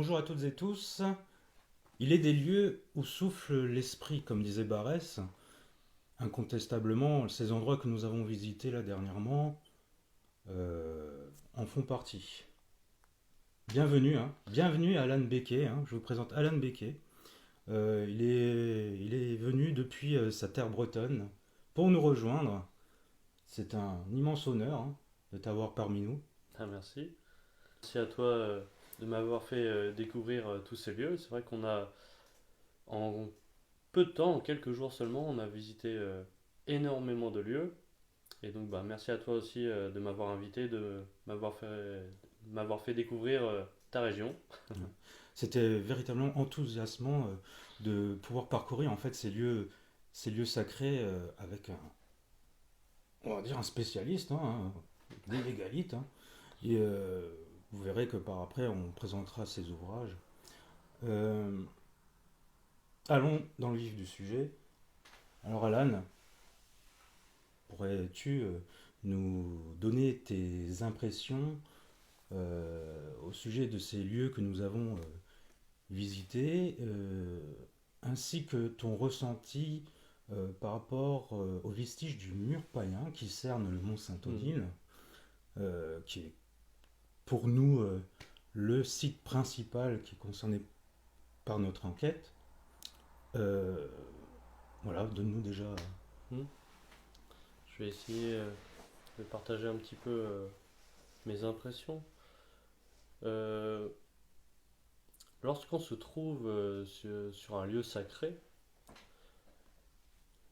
Bonjour à toutes et tous. Il est des lieux où souffle l'esprit, comme disait Barès. Incontestablement, ces endroits que nous avons visités là dernièrement en font partie. Bienvenue, bienvenue à Alan Becquet. Je vous présente Alan Becquet. Il est venu depuis sa terre bretonne pour nous rejoindre. C'est un immense honneur de t'avoir parmi nous. Ah, merci. Merci à toi de m'avoir fait découvrir tous ces lieux. C'est vrai qu'on a, en peu de temps, en quelques jours seulement, on a visité énormément de lieux. Et donc, merci à toi aussi de m'avoir invité, de m'avoir fait découvrir ta région. C'était véritablement enthousiasmant de pouvoir parcourir en fait ces lieux sacrés avec on va dire un spécialiste, des légalites. Et vous verrez que par après on présentera ses ouvrages. Euh, Allons dans le vif du sujet. Alors Alan, pourrais-tu nous donner tes impressions au sujet de ces lieux que nous avons visités, ainsi que ton ressenti par rapport aux vestiges du mur païen qui cerne le mont Mhm. Saint-Odile, qui est pour nous le site principal qui est concerné par notre enquête. Euh, voilà, donne-nous déjà. Mhm. Je vais essayer de partager un petit peu mes impressions. Euh, Lorsqu'on se trouve sur un lieu sacré,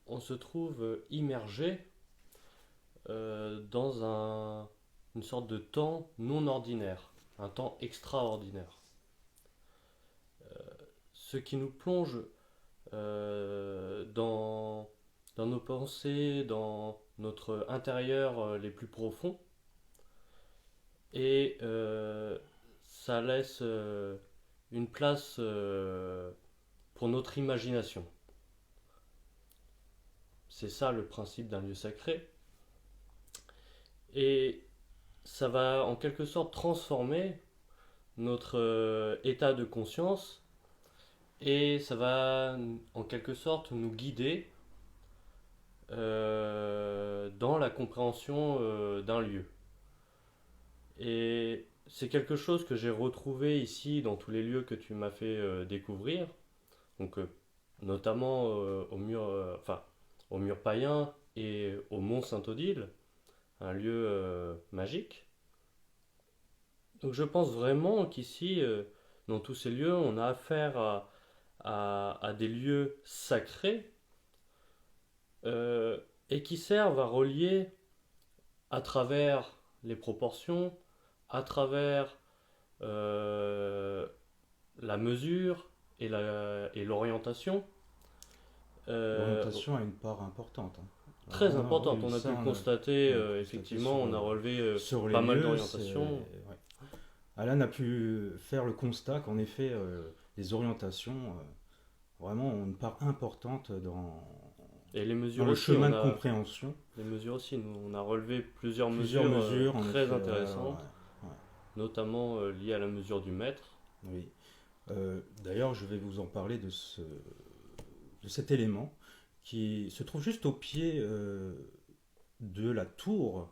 on se trouve immergé dans une sorte de temps non ordinaire, un temps extraordinaire. Ce qui nous plonge dans nos pensées, dans notre intérieur les plus profonds, et ça laisse une place pour notre imagination. C'est ça le principe d'un lieu sacré. Et ça va en quelque sorte transformer notre état de conscience et ça va en quelque sorte nous guider dans la compréhension d'un lieu. Et c'est quelque chose que j'ai retrouvé ici dans tous les lieux que tu m'as fait découvrir, donc notamment au mur païen et au mont Saint-Odile, un lieu magique. Donc je pense vraiment qu'ici, dans tous ces lieux, on a affaire à des lieux sacrés euh, et qui servent à relier à travers les proportions, à travers euh, la mesure et l'orientation. Euh, L'orientation a une part importante. Très Oui, importante, oui, on a pu ça, le on constater, a constaté effectivement, on a relevé sur les pas mal lieux. d'orientations. Ouais. Alan a pu faire le constat qu'en effet, les orientations vraiment ont une part importante Et les dans mesures le aussi, chemin de compréhension. on a relevé plusieurs Plusieurs mesures mesures, en très effet. intéressantes, Ouais. notamment liées à la mesure du mètre. Oui. D'ailleurs, je vais vous en parler de cet élément qui se trouve juste au pied de la tour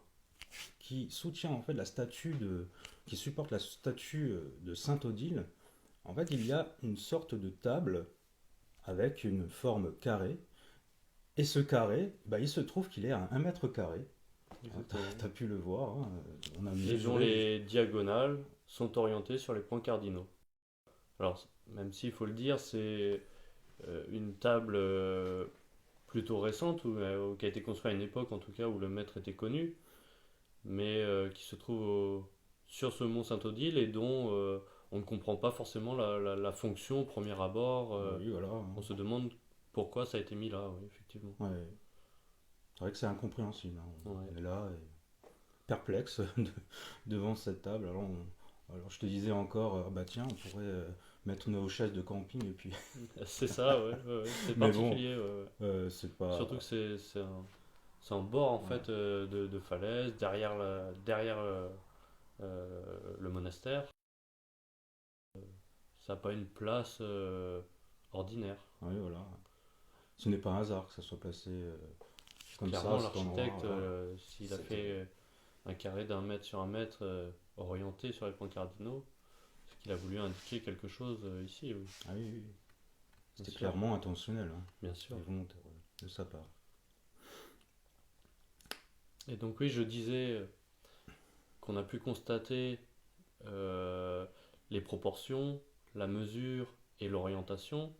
qui soutient en fait qui supporte la statue de Sainte Odile. En fait, il y a une sorte de table avec une forme carrée. Et ce carré, bah, il se trouve qu'il est à 1 mètre carré. Exactement. T'as pu le voir, on a Et dont mesuré. les diagonales sont orientées sur les points cardinaux. Alors, même s'il faut le dire, c'est une table plutôt récente, qui a été construite à une époque en tout cas où le maître était connu, mais qui se trouve sur ce mont Saint-Odile et dont on ne comprend pas forcément la fonction au premier abord. Oui, voilà. On se demande pourquoi ça a été mis là, oui, effectivement. Ouais. C'est vrai que c'est incompréhensible. Ouais. On est là, perplexe devant cette table. Alors je te disais encore, bah tiens, on pourrait mettre nos chaises de camping et puis. C'est ça, ouais, ouais, ouais. C'est Mais bon, particulier, ouais, ouais. c'est pas. Surtout que c'est en bord en Ouais. fait de falaise, derrière le monastère. ça n'a pas une place ordinaire. Oui, voilà. Ce n'est pas un hasard que ça soit placé comme Clairement, ça, cet endroit. l'architecte, Voilà. s'il a C'était- fait un carré d'1 mètre sur 1 mètre orienté sur les points cardinaux, c'est qu'il a voulu indiquer quelque chose ici, oui. Ah oui, oui. Bien C'était sûr. clairement intentionnel, hein, Bien sûr. et volontaire de sa part. Et donc oui, je disais qu'on a pu constater euh, les proportions, la mesure et l'orientation.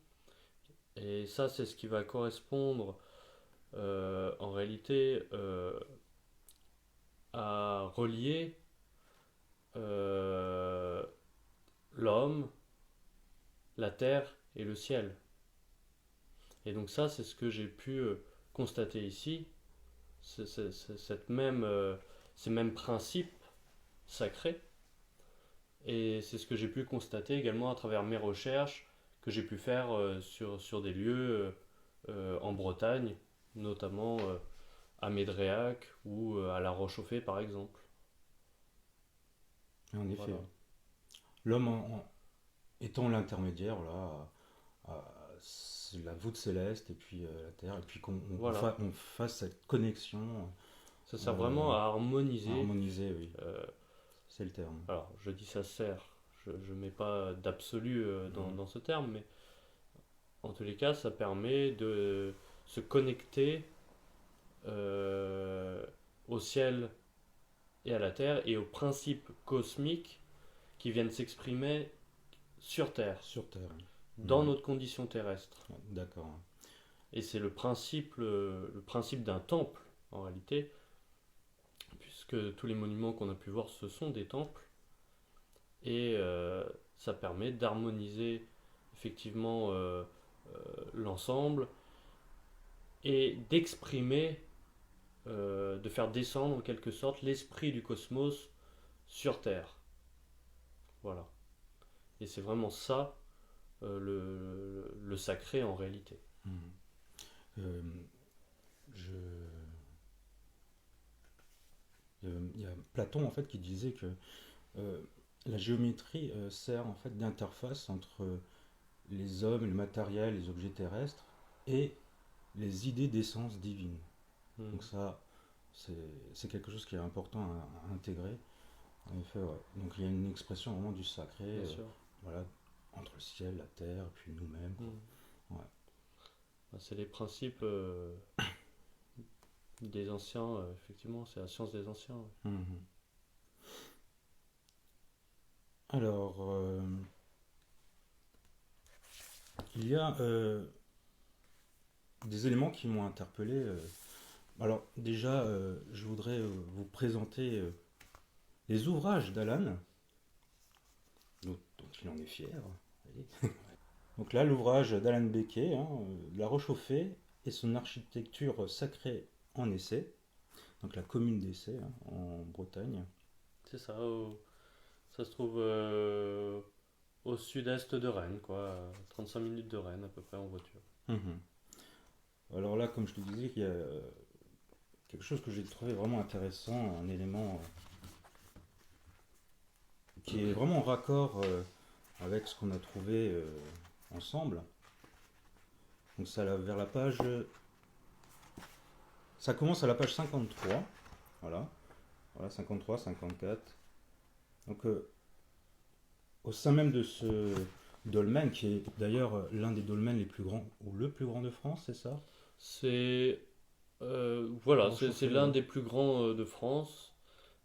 Et ça, c'est ce qui va correspondre en réalité à relier euh, l'homme, la terre et le ciel. Et donc ça, c'est ce que j'ai pu constater ici, cette même, ces mêmes principes sacrés. Et c'est ce que j'ai pu constater également à travers mes recherches que j'ai pu faire sur des lieux en Bretagne, notamment à Médréac ou à La Rochauffée par exemple. Et en effet, Voilà. l'homme étant l'intermédiaire, là, c'est la voûte céleste et puis la terre, et puis Voilà. on fasse cette connexion, Ça sert vraiment à harmoniser. harmoniser, oui, euh, c'est le terme. alors je dis ça sert, je ne mets pas d'absolu dans ce terme, mais en tous les cas ça permet de se connecter euh, au ciel et à la terre et aux principes cosmiques qui viennent s'exprimer sur Terre, Sur terre, dans Mhm. notre condition terrestre. D'accord. Et c'est le principe d'un temple, en réalité, puisque tous les monuments qu'on a pu voir, ce sont des temples. Et ça permet d'harmoniser effectivement l'ensemble et d'exprimer, de faire descendre en quelque sorte l'esprit du cosmos sur Terre. Voilà. Et c'est vraiment ça le sacré en réalité. Mhm. Euh, je... Il y a Platon en fait qui disait que euh, la géométrie sert en fait d'interface entre les hommes, le matériel, les objets terrestres et les idées d'essence divine. Donc Mm. ça, c'est c'est quelque chose qui est important à intégrer. En effet, ouais. Donc il y a une expression vraiment du sacré, Bien sûr. voilà, entre le ciel, la terre, et puis nous-mêmes, quoi. Mm. Ouais. Bah, c'est les principes des anciens, effectivement, c'est la science des anciens. Ouais. Mhm. Alors, il y a des éléments qui m'ont interpellé. Alors déjà, je voudrais vous présenter les ouvrages d'Alan, dont il en est fier. Allez. Donc là, l'ouvrage d'Alan Becquet, hein, La Rochauffée et son architecture sacrée en Essai, donc la commune d'Essai, hein, en Bretagne. C'est ça, ça se trouve au sud-est de Rennes, quoi, à 35 minutes de Rennes à peu près en voiture. Mhm. Alors là, comme je te disais, il y a quelque chose que j'ai trouvé vraiment intéressant, un élément qui est vraiment en raccord avec ce qu'on a trouvé ensemble. Donc ça, vers la page... Ça commence à la page 53. Voilà. Voilà, 53, 54. Donc au sein même de ce dolmen, qui est d'ailleurs l'un des dolmens les plus grands, ou le plus grand de France, c'est ça? C'est voilà, c'est Rochauffé, l'un ouais. des plus grands de France.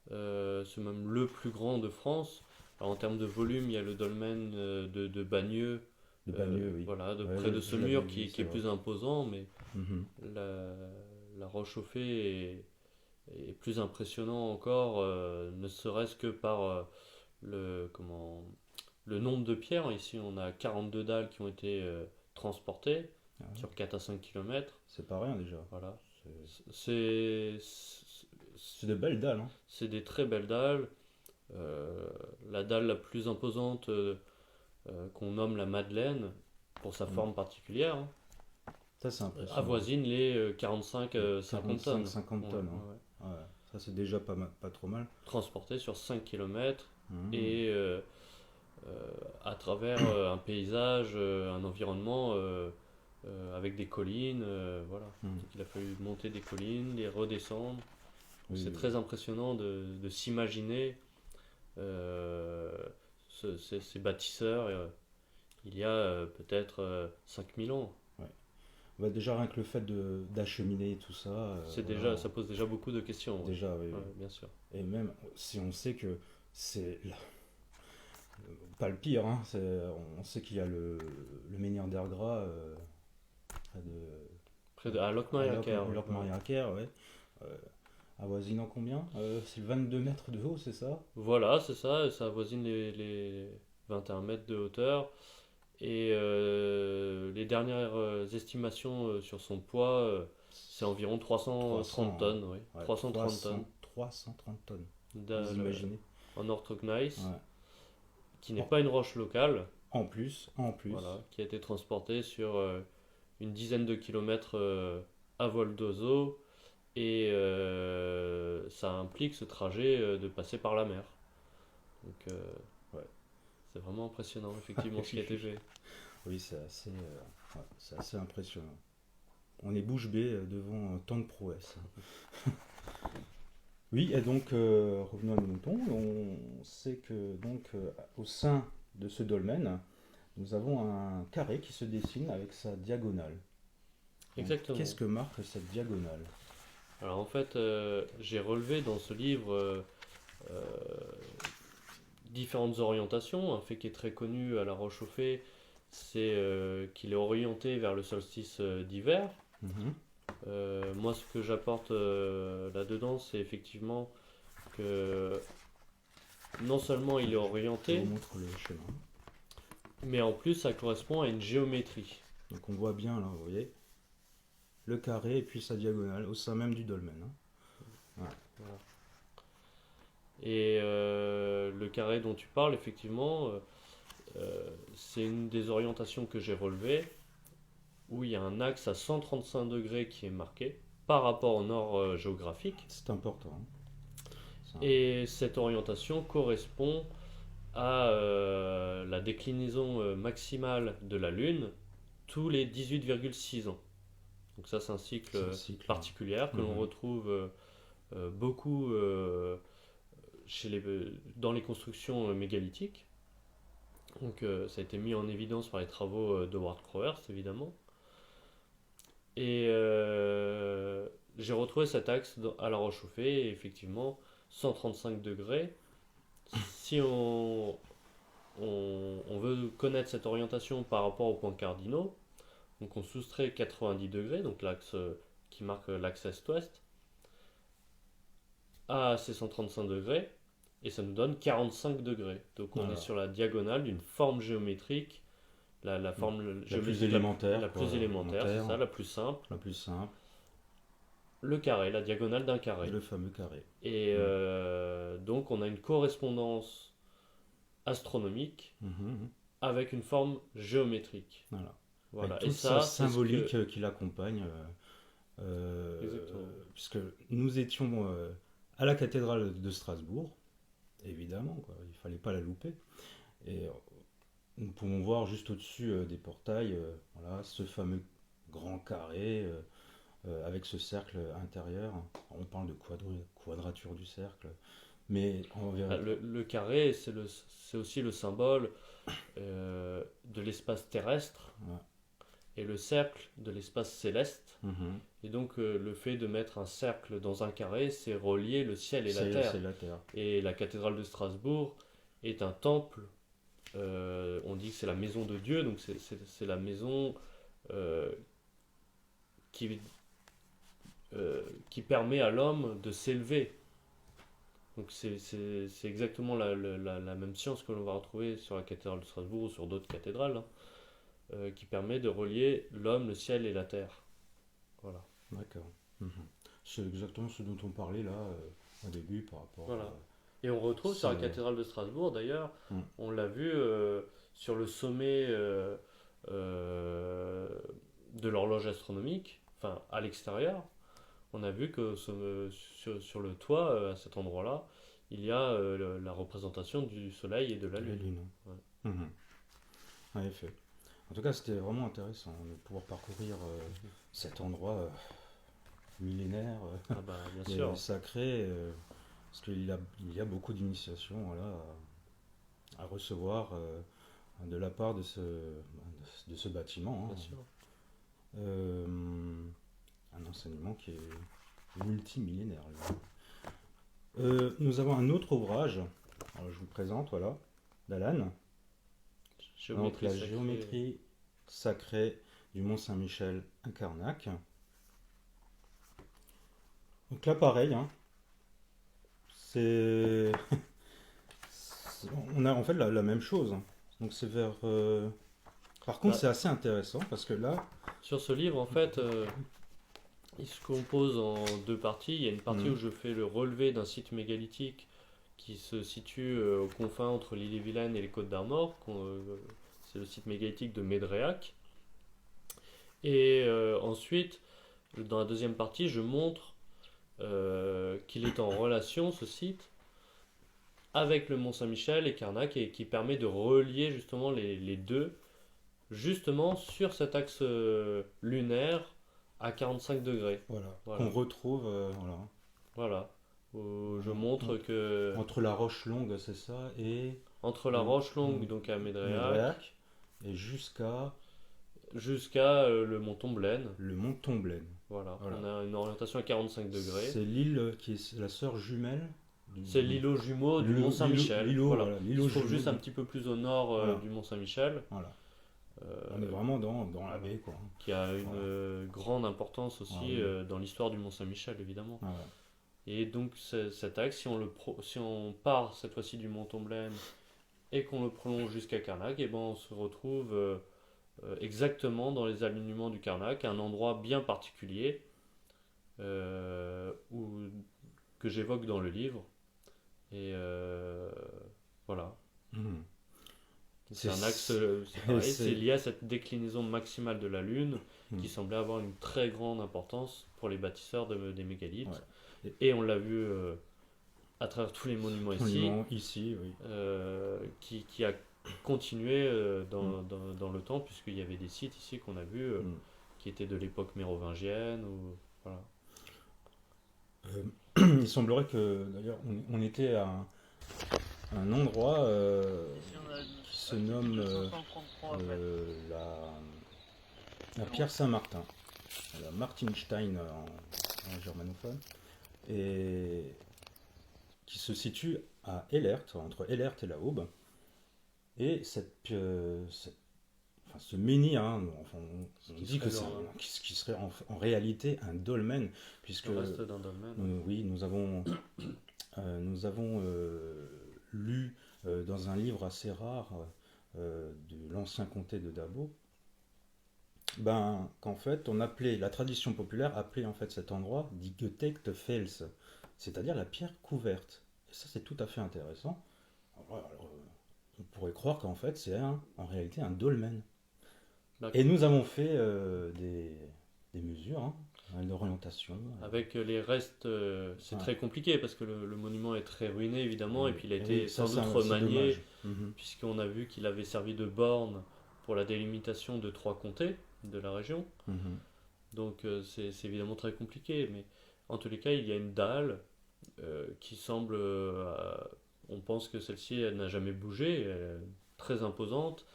C'est même le plus grand de France. Alors, en termes de volume, il y a le dolmen de Bagneux, De Bagneux, oui. voilà, de Ouais, près de je l'avais Saumur, vu, qui c'est est vrai. plus imposant, mais Mhm. la, la Rochauffée est plus impressionnant encore, ne serait-ce que par le nombre de pierres. Ici, on a 42 dalles qui ont été transportées Ah ouais. sur 4 à 5 km. C'est pas rien déjà. Voilà. C'est C'est c'est de belles dalles, hein. c'est des très belles dalles. La dalle la plus imposante qu'on nomme la Madeleine, pour sa Mm. forme particulière, hein, Ça, c'est impressionnant. avoisine les 45-50 tonnes. 45-50 Ouais, tonnes, ouais, hein. ouais. Ouais. Ça, c'est déjà pas trop mal. Transportée sur 5 km Mhm. et à travers un paysage, un environnement avec des collines, voilà. Hmm. Donc il a fallu monter des collines, les redescendre. Donc Oui, c'est oui. très impressionnant de s'imaginer euh, ces bâtisseurs il y a peut-être 5000 ans. Ouais. Bah, déjà, rien que le fait d'acheminer tout ça, voilà, Ça pose déjà beaucoup de questions. Ouais. déjà, oui, Ouais, oui. bien sûr. Et même si on sait que c'est pas le pire, hein, on sait qu'il y a le menhir d'Ergras près À Locmaria-Akker, ouais. Ouais. Locmaria-Akker, ouais. Euh, avoisinant combien C'est 22 mètres de haut, c'est ça? Voilà, c'est ça, et ça avoisine les 21 mètres de hauteur. Et les dernières estimations sur son poids, c'est environ 330 300, tonnes, oui. ouais, 330 tonnes 330 tonnes. d'a- Vous le- imaginez? en orthogneiss, Ouais. qui n'est En, pas une roche locale, en plus, voilà, qui a été transportée sur une dizaine de kilomètres à vol d'oiseau, et ça implique ce trajet de passer par la mer. Donc ouais. c'est vraiment impressionnant, effectivement, ce qui a été fait. Oui, ouais, c'est assez impressionnant. On est bouche bée devant tant de prouesses. Oui, et donc revenons à nos moutons. On sait que donc au sein de ce dolmen, nous avons un carré qui se dessine avec sa diagonale. Donc, qu'est-ce Exactement. que marque cette diagonale? Alors en fait, j'ai relevé dans ce livre euh, différentes orientations. Un fait qui est très connu à La Roche-aux-Fées, c'est qu'il est orienté vers le solstice d'hiver. Mhm. Moi, ce que j'apporte là-dedans, c'est effectivement que non seulement il est Je vous orienté, montre le chemin. mais en plus ça correspond à une géométrie. Donc on voit bien là, vous voyez, le carré et puis sa diagonale au sein même du dolmen, hein. Ouais. Voilà. Et le carré dont tu parles, effectivement, c'est une des orientations que j'ai relevées, où il y a un axe à 135 degrés qui est marqué par rapport au nord géographique. C'est important, hein. Et cette orientation correspond à la déclinaison maximale de la Lune tous les 18,6 ans. Donc ça, c'est un cycle C'est un cycle, hein. particulier que l'on Mhm. retrouve beaucoup dans les constructions mégalithiques. Donc ça a été mis en évidence par les travaux de Howard Crowhurst, évidemment. Et j'ai retrouvé cet axe à La Roche-aux-Fées, et effectivement, 135 degrés. Si on veut connaître cette orientation par rapport aux points cardinaux, donc on soustrait 90 degrés, donc l'axe qui marque l'axe est-ouest, à ces 135 degrés, et ça nous donne 45 degrés. Donc on est Voilà. sur la diagonale d'une forme géométrique, la forme La plus géométrique élémentaire, la quoi, plus élémentaire, c'est élémentaire, ça, la plus simple. la plus simple, Le carré, la diagonale d'un et carré. le fameux carré. Et Mm. donc on a une correspondance astronomique Mhm. avec une forme géométrique. Voilà. Voilà. Avec Et toute sa ça, c'est ce symbolique que... qui l'accompagne, Exactement. puisque nous étions à la cathédrale de Strasbourg, évidemment, quoi, il fallait pas la louper. Et nous pouvons voir juste au-dessus des portails, voilà, ce fameux grand carré avec ce cercle intérieur. On parle de quadrature du cercle, mais en vérité, Le carré, c'est aussi le symbole de l'espace terrestre ouais. et le cercle de l'espace céleste. Mhm. Et donc le fait de mettre un cercle dans un carré, c'est relier le ciel et la terre. C'est la Terre. Et la cathédrale de Strasbourg est un temple. On dit que c'est la maison de Dieu, donc c'est la maison euh, qui, qui permet à l'homme de s'élever. Donc c'est exactement la même science que l'on va retrouver sur la cathédrale de Strasbourg ou sur d'autres cathédrales, hein, qui permet de relier l'homme, le ciel et la terre. Voilà. D'accord. Mhm. C'est exactement ce dont on parlait là au début par rapport Voilà. à. Et on retrouve sur la C'est- cathédrale de Strasbourg, d'ailleurs, Mm. on l'a vu sur le sommet euh, de l'horloge astronomique, enfin à l'extérieur, on a vu que sur le toit, à cet endroit-là, il y a la représentation du Soleil et de la La Lune. Lune. Ouais. Mhm. en effet. En tout cas, c'était vraiment intéressant de pouvoir parcourir cet endroit millénaire Ah bah, bien et sûr. sacré, parce il y a beaucoup d'initiations voilà, à recevoir de la part de ce bâtiment. Bien Hein. sûr. Un enseignement qui est multimillénaire. Lui. Nous avons un autre ouvrage, alors je vous le présente, voilà, d'Alan. Donc Géométrie la sacrée. géométrie sacrée du Mont Saint-Michel à Carnac. Donc là pareil, hein, c'est on a en fait la même chose. Donc c'est vers par contre Bah, c'est assez intéressant parce que là sur ce livre, en fait, il se compose en deux parties. Il y a une partie où hum, je fais le relevé d'un site mégalithique qui se situe aux confins entre l'île-et-Vilaine et les Côtes d'Armor. C'est le site mégalithique de Médréac. Et ensuite, dans la deuxième partie, je montre qu'il est en relation, ce site, avec le Mont Saint-Michel et Carnac, et qui permet de relier justement les deux, justement sur cet axe lunaire à 45 degrés. voilà qu'on Voilà, retrouve voilà, voilà. Où je on- montre que entre la roche longue c'est ça et entre la le roche longue, donc à Médréac, Médréac et jusqu'à jusqu'à le mont Tomblaine, le mont Tomblaine. voilà, on Voilà. a une orientation à 45 degrés. C'est l'île qui est la sœur jumelle C'est l'îlot jumeau du Mont Saint-Michel. Voilà. Voilà, Il l'îlot se trouve jumeau juste un petit peu plus au nord voilà, du Mont Saint-Michel, voilà. On est euh, vraiment dans la voilà. baie quoi. Qui a une Voilà. grande importance Ah aussi oui. dans l'histoire du Mont Saint-Michel, évidemment. Ah ouais. Et donc cet axe, si on part cette fois-ci du Mont Tomblaine et qu'on le prolonge jusqu'à Carnac, et ben on se retrouve exactement dans les alignements du Carnac, un endroit bien particulier où, que j'évoque dans le livre. Et voilà. Mhm. C'est un axe, C'est c'est pareil, c'est c'est lié à cette déclinaison maximale de la Lune qui mhm. semblait avoir une très grande importance pour les bâtisseurs des Ouais. mégalithes. Et Et on l'a vu à travers tous les monuments ici, monument ici, oui. qui a continué Mhm. dans le temps, puisqu'il y avait des sites ici qu'on a vus Mhm. qui étaient de l'époque mérovingienne. Ou, voilà. Il semblerait que d'ailleurs on était à un endroit qui se nomme la pierre Saint-Martin, la Martinstein en germanophone, et qui se situe à Ellert, entre Ellert et la Aube. Et enfin, ce menhir, hein, enfin, Ce on qui dit serait que c'est ce qui serait en réalité un dolmen, puisque le reste d'un dolmen. oui, nous avons lu dans un livre assez rare de l'ancien comté de Dabo, ben, qu'en fait, la tradition populaire appelait en fait cet endroit die gedeckte Fels, c'est-à-dire la pierre couverte. Et ça, c'est tout à fait intéressant. Alors, on pourrait croire qu'en fait, en réalité un dolmen. Et nous avons fait des mesures d'orientation. Avec les restes, c'est Ouais. très compliqué parce que le monument est très ruiné évidemment et puis il a Et été oui, ça, sans doute c'est remanié dommage. Mhm. puisqu'on a vu qu'il avait servi de borne pour la délimitation de trois comtés de la région. Mhm. Donc c'est évidemment très compliqué, mais en tous les cas il y a une dalle qui semble, on pense que celle-ci elle n'a jamais bougé, elle est très imposante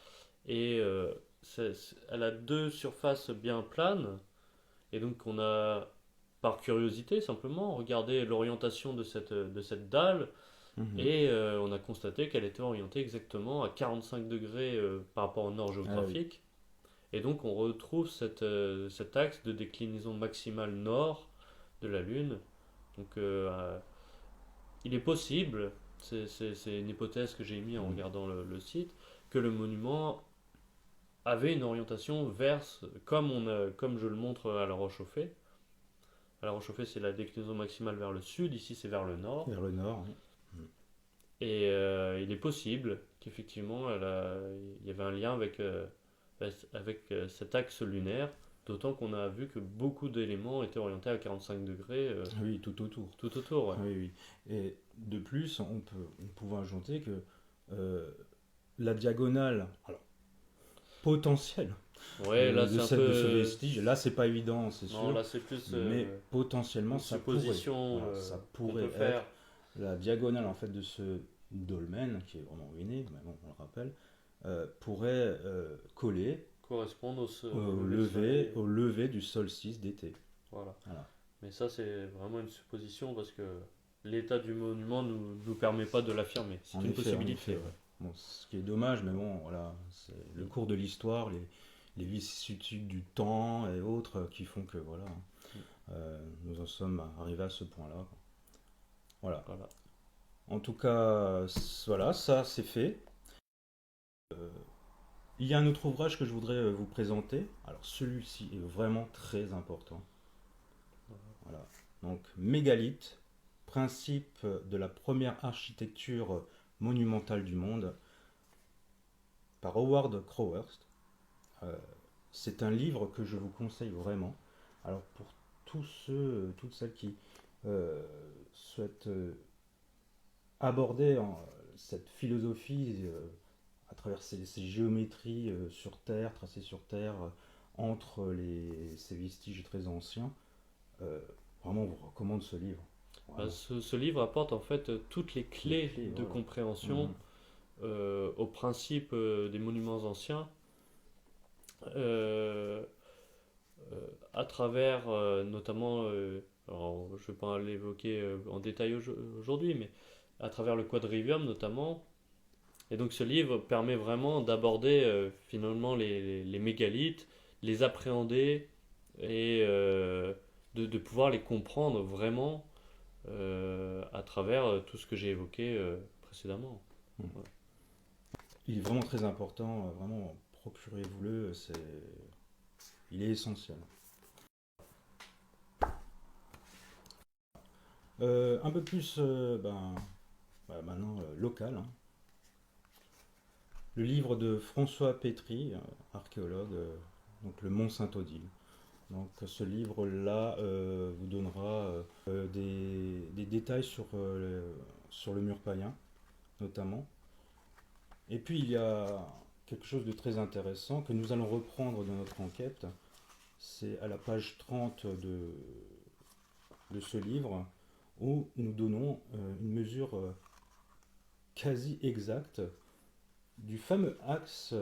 et elle a deux surfaces bien planes et donc on a par curiosité simplement regardé l'orientation de cette dalle Mhm. et on a constaté qu'elle était orientée exactement à 45 degrés par rapport au nord Ah oui. géographique. Et donc on retrouve cet axe de déclinaison maximale nord de la Lune. Donc il est possible, c'est une hypothèse que j'ai émise en Mhm. regardant le site, que le monument avait une orientation vers, comme je le montre à la Roche-Chauffée. À la Roche-Chauffée, c'est la déclinaison maximale vers le sud, ici c'est vers le nord. Vers le nord. Oui. Et il est possible qu'effectivement il y avait un lien avec cet axe lunaire, d'autant qu'on a vu que beaucoup d'éléments étaient orientés à 45 degrés Oui, tout autour. tout autour. Ouais. Oui, oui. Et de plus, on pouvait ajouter que euh, la diagonale, alors potentiel Ouais, là c'est un de ce peu. vestige. Là, c'est pas évident, c'est Non, sûr, là c'est plus mais potentiellement, une ça pourrait. supposition Voilà, ça qu'on pourrait peut être faire. la diagonale en fait de ce dolmen, qui est vraiment ruiné, mais bon, on le rappelle, pourrait coller Correspondre au lever de soleil. au lever du solstice d'été. Voilà. Voilà. Mais ça, c'est vraiment une supposition parce que l'état du monument nous permet pas de l'affirmer. C'est une En effet, possibilité. ouais. Bon, ce qui est dommage, mais bon, voilà, c'est le cours de l'histoire, les vicissitudes du temps et autres qui font que voilà, nous en sommes arrivés à ce point-là, quoi. Voilà. Voilà. En tout cas, voilà, ça c'est fait. Il y a un autre ouvrage que je voudrais vous présenter. Alors celui-ci est vraiment très important. Voilà. Donc Mégalithe, principe de la première architecture monumentale du monde, par Howard Crowhurst. Euh, c'est un livre que je vous conseille vraiment. Alors pour tous ceux, toutes celles qui euh, souhaitent aborder cette philosophie à travers ces géométries sur Terre, tracées sur Terre, entre ces vestiges très anciens, euh, vraiment on vous recommande ce livre. Bah, Vraiment. ce livre apporte en fait toutes les Les clés clés, de voilà. compréhension Mhm. au principe des monuments anciens euh, à travers notamment, alors je ne vais pas l'évoquer en détail aujourd'hui, mais à travers le quadrivium notamment. Et donc ce livre permet vraiment d'aborder finalement les mégalithes, les appréhender et de pouvoir les comprendre vraiment à travers tout ce que j'ai évoqué précédemment. Mhm. Ouais. Il est vraiment très important, vraiment procurez-vous-le, il est essentiel. Un peu plus maintenant local, hein. Le livre de François Pétry, archéologue, donc le Mont Saint-Odile. Donc ce livre-là vous donnera des détails sur le mur païen, notamment. Et puis il y a quelque chose de très intéressant que nous allons reprendre dans notre enquête. C'est à la page 30 de ce livre où nous donnons une mesure quasi exacte du fameux axe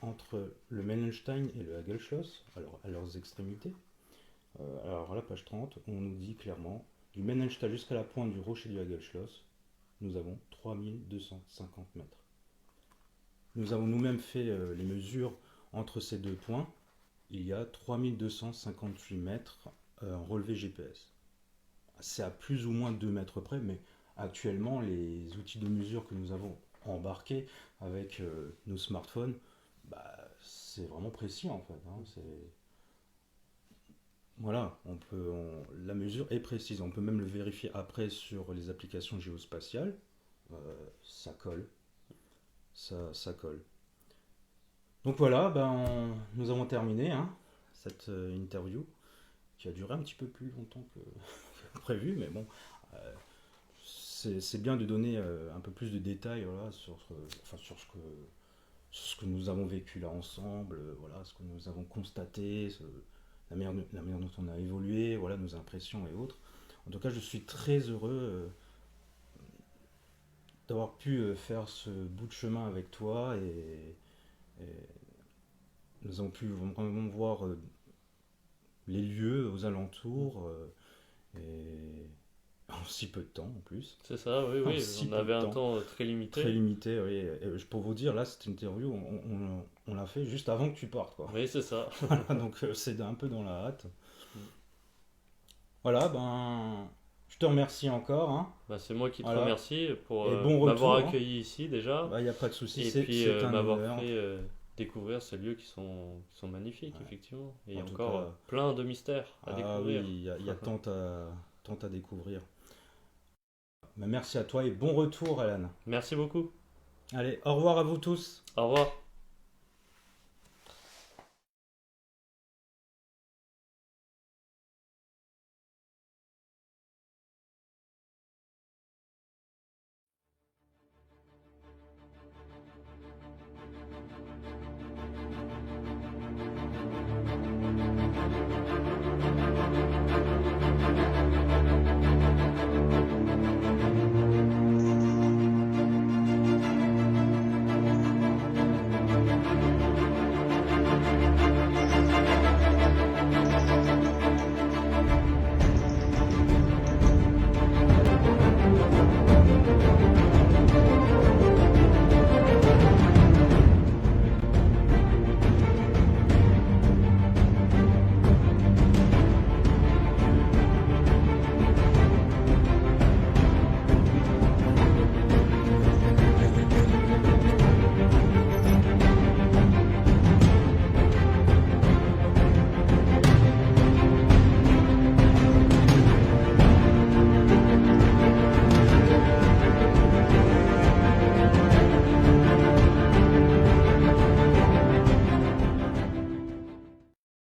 entre le Meilenstein et le Hagelschloss, alors à leurs extrémités. Alors à la page 30, on nous dit clairement, du Meilenstein jusqu'à la pointe du rocher du Hagelschloss, nous avons 3250 mètres. Nous avons nous-mêmes fait les mesures entre ces deux points. Il y a 3258 mètres en relevé GPS. C'est à plus ou moins 2 mètres près, mais actuellement, les outils de mesure que nous avons embarqués avec nos smartphones, c'est vraiment précis en fait, hein. Voilà, la mesure est précise. On peut même le vérifier après sur les applications géospatiales. Ça colle, ça colle. Donc voilà, nous avons terminé, hein, cette interview qui a duré un petit peu plus longtemps que prévu, mais bon, euh, c'est bien de donner un peu plus de détails, voilà, sur ce que nous avons vécu là ensemble, voilà, ce que nous avons constaté, la manière dont on a évolué, voilà, nos impressions et autres. En tout cas, je suis très heureux d'avoir pu faire ce bout de chemin avec toi et nous avons pu vraiment voir les lieux aux alentours et en si peu de temps en plus. C'est ça, oui, En oui, si on peu de avait un temps. temps très Très limité. limité, oui. Et pour vous dire, là, cette interview, on l'a fait juste avant que tu partes, quoi. Oui, c'est ça. Voilà, donc c'est un peu dans la hâte. Voilà, je te remercie encore, hein. Bah, c'est moi qui te Voilà. remercie pour Et bon m'avoir retour, hein. accueilli ici déjà Il n'y a pas de souci, et puis c'est un m'avoir honneur. fait découvrir ces lieux qui sont magnifiques, Ouais. effectivement. Et il y En a tout encore cas, plein de mystères à ah oui, découvrir. il y a tant à découvrir. Merci à toi et bon retour, Alan. Merci beaucoup. Allez, au revoir à vous tous. Au revoir.